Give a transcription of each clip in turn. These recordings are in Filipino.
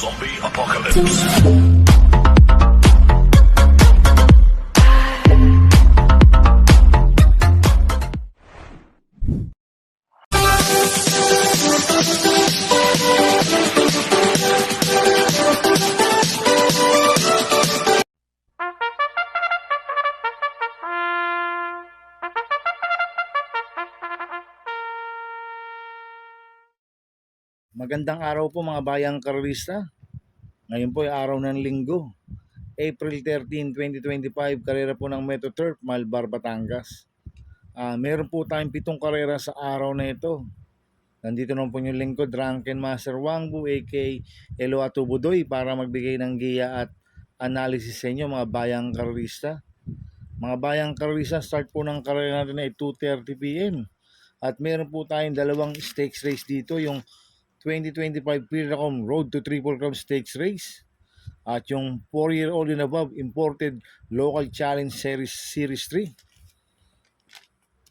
Zombie Apocalypse. Magandang araw po mga bayang karerista. Ngayon po ay araw ng linggo, April 13, 2025, karera po ng Metro Turf, Malbar, Batangas. Meron po tayong 7 karera sa araw na ito. Nandito naman po yung lingkod, Drunken Master Wangbu aka Elo Atubudoy para magbigay ng giya at analysis sa inyo mga bayang karerista. Mga bayang karerista, start po ng karera natin ay 2:30 PM. At meron po tayong dalawang stakes race dito, yung 2025 Piracom Road to Triple Crown Stakes Race at yung 4-year-old and above imported local challenge series 3.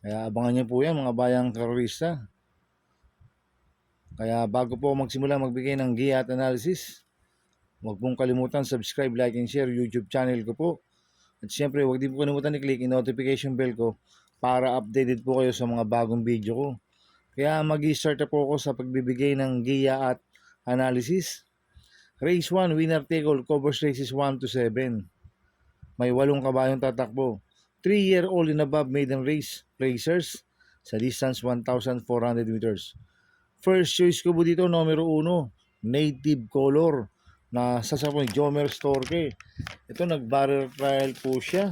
Kaya abangan nyo po yan mga bayang karerista. Kaya bago po magsimula magbigay ng giya at analysis, huwag pong kalimutan subscribe, like and share YouTube channel ko po. At syempre huwag din po kalimutan i-click yung notification bell ko para updated po kayo sa mga bagong video ko. Kaya mag-i-start na po ako sa pagbibigay ng giya at analysis. Race 1, winner take all, covers races 1 to 7. May 8 kabayong tatakbo. 3-year-old and above maiden race racers sa distance 1,400 meters. First choice ko po dito, numero 1, Native Color na sasakyan ni Jomer Storke. Ito nag-barrel trial po siya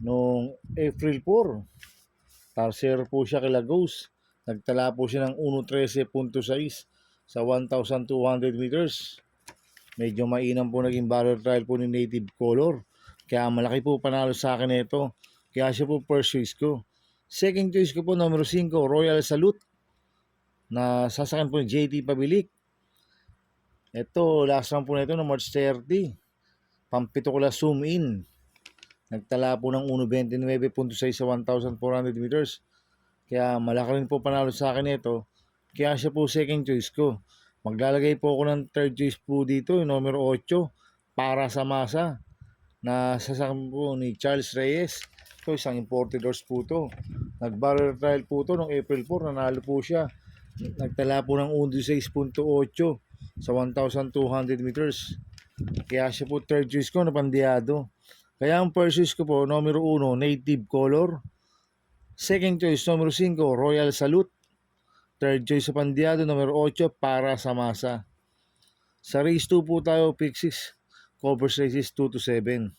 noong April 4. Tarser po siya kay Lagos. Nagtala po siya ng 1.13.6 sa 1,200 meters. Medyo mainam po naging barrel trial po ni Native Color. Kaya malaki po panalo sa akin ito. Kaya siya po first choice ko. Second choice ko po, numero 5, Royal Salute na sasakyan po ni JT Pabilik. Ito, last round po na ito no March 30. Pampito ko lang zoom in. Nagtala po ng 1.29.6 sa 1,400 meters. Kaya malaki rin po panalo sa akin ito. Kaya siya po second choice ko. Maglalagay po ako ng third choice po dito, yung numero 8, Para sa Masa na sasakyan po ni Charles Reyes. Ito isang imported horse po to. Nag-barrel trial po to noong April 4. Nanalo po siya. Nagtala po ng 1.6.8 sa 1,200 meters. Kaya siya po third choice ko na pandiyado. Kaya ang first choice ko po, numero 1, Native Color. Second choice, numero 5, Royal Salute. Third choice sa pandiyado, numero 8, Para sa Masa. Sa race 2 po tayo, pick 6, covers races 2 to 7.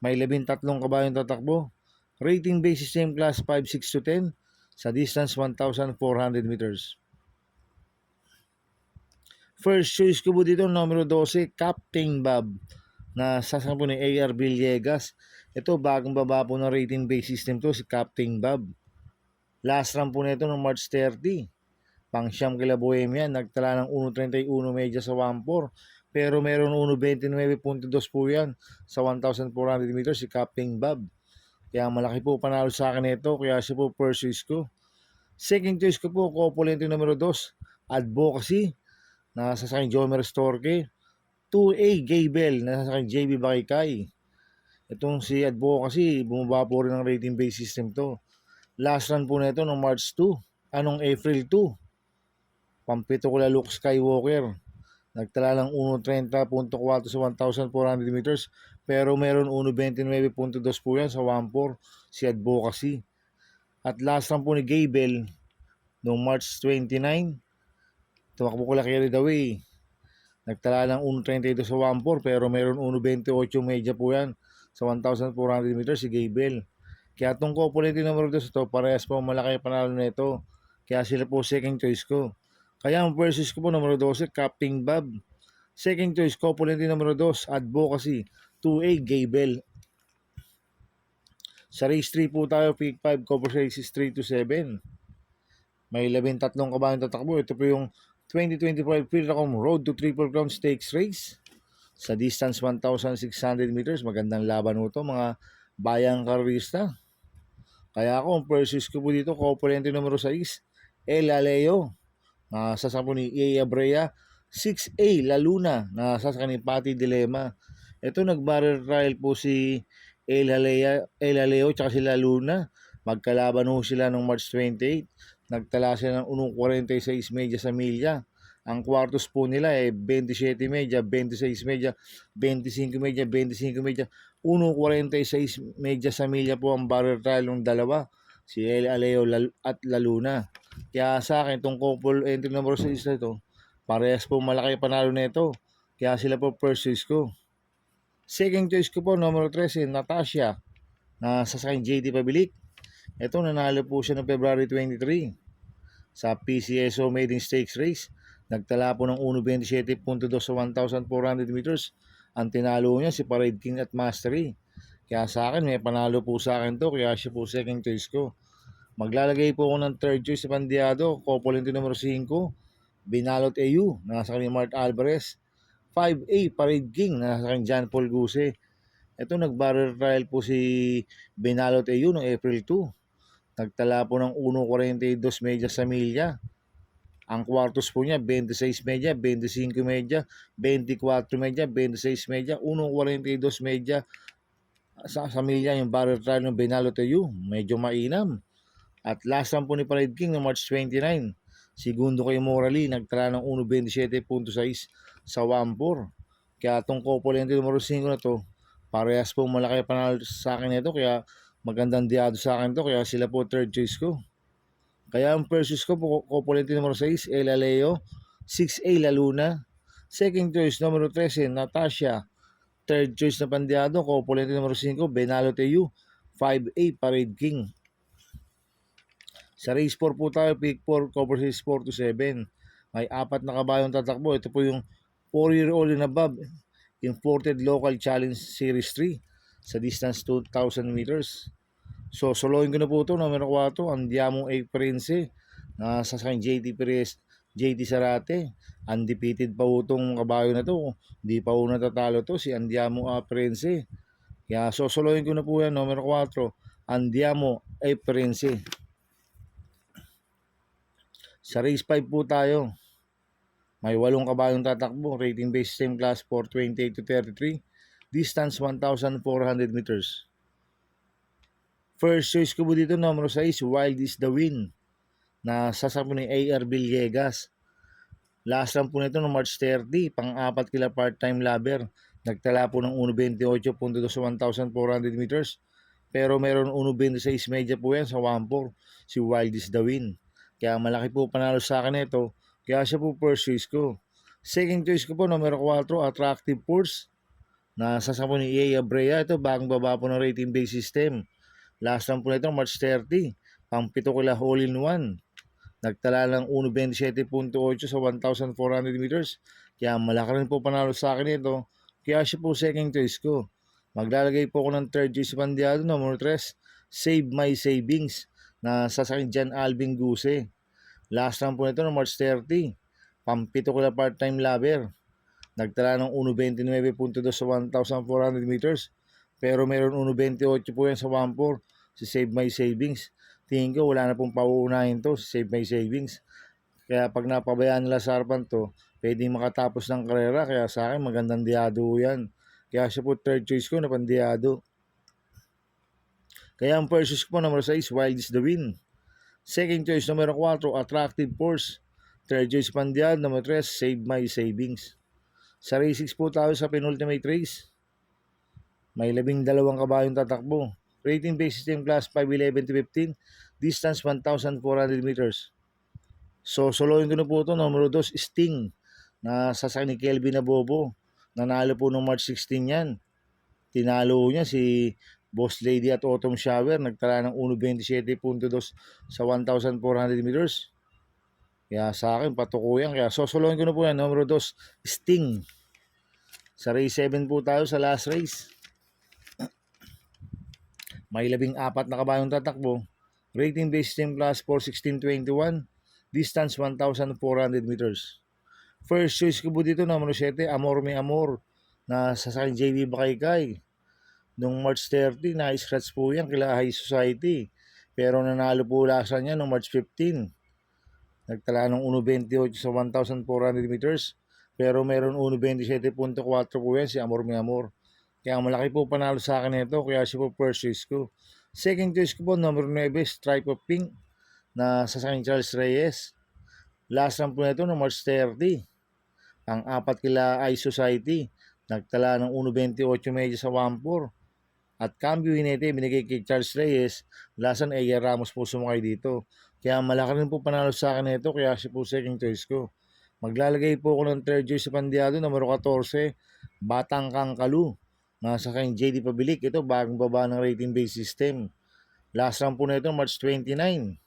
May 13 kabayong tatakbo. Rating basis same class 5, 6 to 10 sa distance 1,400 meters. First choice ko po dito, numero 12, Captain Bob na sasakyan po ni AR Villegas. Ito, bagong baba po ng rating base system to, si Captain Bob. Last run po nito noong March 30. Pang siyam kila Bohemian, nagtala ng 1.31 medya sa 1.4. Pero meron 1.29.2 po yan sa 1,400 meters si Captain Bob. Kaya malaki po panalo sa akin ito, kaya siya po first choice ko. Second choice ko po, Copulento numero 2, Advocacy, na sasakyan Jomer Storke. 2A, Gaybel, na sasakyan JB Bakikay. Itong si Advocacy, bumaba po rin ng rating base system to. Last run po na ito noong March 2, April 2. Pampito ko la Luke Skywalker. Nagtala ng 1.30.4 sa 1,400 meters. Pero meron 1.29.2 po yan sa 1.4 si Advocacy. At last run po ni Gaybel noong March 29. Tumakbo ko la carry the way. Nagtala ng 1.32 sa 1.4 pero meron 1.28 medya po yan sa 1,400 meters si Gaybel. Kaya itong Copulento numero 2 ito, parehas po malaki panalo na ito. Kaya sila po second choice ko. Kaya ang first choice ko po numero 12, Captain Bob. Second choice, Copulento numero 2, Advocacy. 2A, Gaybel. Sa race 3 po tayo, pick 5, cover races 3 to 7. May 13 kabayong tatakbo. Ito po yung 2025 Piracom Road to Triple Crown Stakes Race. Sa distance 1,600 meters, magandang laban ito mga bayang karerista. Kaya ako, ang first choice ko po dito, Copulento numero 6, El Aleo. Sasakyan po ni Ia Brea 6A La Luna na sasakyan ni Patty Dilema. Ito nag-barrel trial po si El Haleo tsaka si La Luna. Magkalaban ho sila noong March 28. Nagtala sila ng 1.46 media sa milya. Ang kwartos po nila ay 27 media, 26 media, 25 media, 25 media, 1.46 media sa milya po ang barrel trial ng dalawa, si El Aleo at La Luna. Kaya sa akin, itong couple entry number 6 na ito, parehas po malaki panalo nito. Kaya sila po first choice ko. Second choice ko po, number 13, Natasha, na sasakyan JT Pabilik. Ito, nanalo po siya noong February 23 sa PCSO Maiden Stakes Race. Nagtala po ng 1.27.2 sa 1,400 meters. Ang tinalo niya si Parade King at Mastery. Kaya sa akin, may panalo po sa akin to. Kaya siya po second choice ko. Maglalagay po ako ng third choice sa Pandiado. Couple numero 5. Binalot AU. Nasa kanya Mart Alvarez. 5A Parade King. Nasa kanya John Paul Guse. Ito nag-barrel trial po si Binalot AU noong April 2. Nagtala po ng 1.42 media sa milya. Ang kwartos po niya, 26 media, 25 media, 24 media, 26 media, 1.42 media sa milya yung barrel trial ng Benalo Tayu. Medyo mainam. At last time po ni Parade King no March 29. Segundo kay Morally, nagtala ng 1.27.6 sa 1.4. Kaya itong couple entry numero 5 na to, parehas po malaki panalo sa akin ito. Kaya magandang diado sa akin to. Kaya sila po third choice ko. Kaya ang first choice ko po, couple numero 6, El Aleo, 6A La Luna. Second choice, numero 13, Natasha. Third choice na Pandiado, couple numero 5, Benalo Teyu, 5A Parade King. Sa race 4 po tayo, pick 4, cover race 4 to 7. May 4 na kabayong tatakbo. Ito po yung 4-year-old and above, imported local challenge series 3 sa distance 2,000 meters. So, soloin ko na po ito, numero 4, Andiamo A. Prince, na sasakyan JT Sarate. Undefeated pa po itong kabayo na to. Hindi pa po natatalo to, si Andiamo A. Prince. Kaya, so, soloin ko na po yan, numero 4, Andiamo A. Prince. Sa race 5 po tayo. May 8 kabayong tatakbo, rating based same class for 28 to 33, distance 1,400 meters. First choice ko po dito, numero 6, Wild is the Wind, na sasakyan ni AR Villegas. Last run po nito no March 30, pang-apat kila part-time labber. Nagtala po ng 1.28.2 sa 1,400 meters. Pero meron 1.26 media po yan sa 1.4, si Wild is the Wind. Kaya malaki po panalo sa akin ito. Kaya siya po first choice ko. Second choice ko po, numero 4, Attractive Force, na sasakyan ni EA Abrea. Ito, bagong baba po ng rating base system. Last time po nito, March 30, pang-7 kila hole-in-one. Nagtala ng 1.27.8 sa 1,400 meters. Kaya malaki rin po panalo sa akin ito. Kaya siya po second choice ko. Maglalagay po ako ng third choice Pandiado, number 3, Save My Savings, na sasakyan John Alvin Guse. Last time po nito, March 30, pang-7 kila part-time labber. Nagtala ng 1.29.2 sa 1,400 meters. Pero meron 1.28 po yan sa 1.4, si Save My Savings. Tingin ko wala na pong pauunahin to, si Save My Savings. Kaya pag napabayaan nila sa harapan to, pwedeng makatapos ng karera. Kaya sa akin magandang diado yan. Kaya siya po third choice ko na Pandiado. Kaya ang first choice ko po, number 6, Wild is the Wind. Second choice, numero 4, Attractive Force. Third choice Pandiado, number 3, Save My Savings. Sa race 6 po tayo sa penultimate race. May 12 kabayong tatakbo. Rating base system class 511 to 15. Distance 1,400 meters. So, soloin ko na po ito. Numero 2, Sting, na sasakyan ni Kelvin Abobo. Nanalo po noong March 16 yan. Tinalo niya si Boss Lady at Autumn Shower. Nagtala ng 1.27.2 sa 1,400 meters. Kaya sa akin, patuko yan. Kaya soloin ko na po yan. Numero 2, Sting. Sa race 7 po tayo sa last race. May 14 na kabayong tatakbo. Rating base system class 41621. Distance 1,400 meters. First choice ko po dito, numero 7, Amor Me Amor, na sasakyan JV Bakaykay. Noong March 30, na-scratch po yan kila High Society. Pero nanalo po lasa niya noong March 15. Nagtala ng 1.28 sa 1,400 meters. Pero meron 1.27.4 po yan si Amor Mi Amor. Kaya malaki po panalo sa akin nito, kaya siya po first choice ko. Second choice ko po, number 9, Stripe of Pink na sa St. Charles Reyes. Last run po nito no March 30. Ang apat kila I Society, nagtala ng 1.28 medyo sa 1.4. At cambio hinete, binigay kay Charles Reyes, lasan Eya Ramos po sumakay dito. Kaya malaki rin po panalo sa akin nito, kaya siya po second choice ko. Maglalagay po ako ng third choice sa pandiado, numero 14, Batang Kangkalu. Nasa kayong JD Pabilik, ito bagong baba ng rating base system. Last run po na ito, March 29.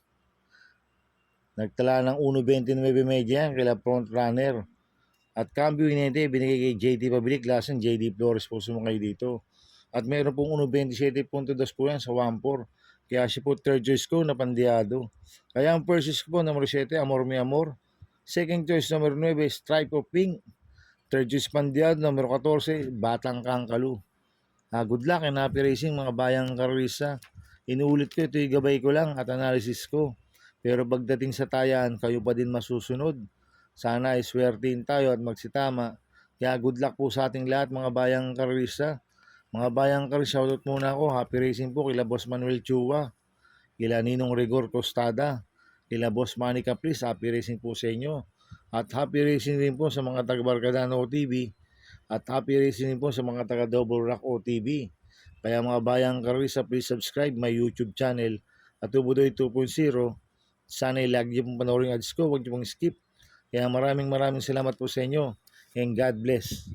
Nagtala ng 1.29 medya kila front runner. At cambio hinete, binigay kay JD Pabilik, lasan JD Flores po sumakay dito. At meron pong 1.27.2 po yan sa 1.4. Kaya siya po third choice ko na pandiado. Kaya ang first choice ko po, numero 7, Amor Mi Amor. Second choice, numero 9, Stripe of Pink. Third choice pandiado, numero 14, Batang Kangkalu. Good luck and happy racing mga bayang karisa. Inuulit ko, ito yung gabay ko lang at analysis ko. Pero pagdating sa tayan, kayo pa din masusunod. Sana ay swertein tayo at magsitama. Kaya good luck po sa ating lahat mga bayang karisa. Mga bayang kar, shoutout muna ako. Happy racing po kila Boss Manuel Chua, kila Ninong Rigor Costada, kila Boss Manny Caprice. Happy racing po sa inyo. At happy racing din po sa mga taga Barcadano OTV. At happy racing din po sa mga taga Double Rock OTV. Kaya mga bayang karisa, please subscribe my YouTube channel at Tubudoy 2.0. Sana lagi niyo pong panoorin ads ko, huwag niyo pong skip. Kaya maraming salamat po sa inyo and God bless.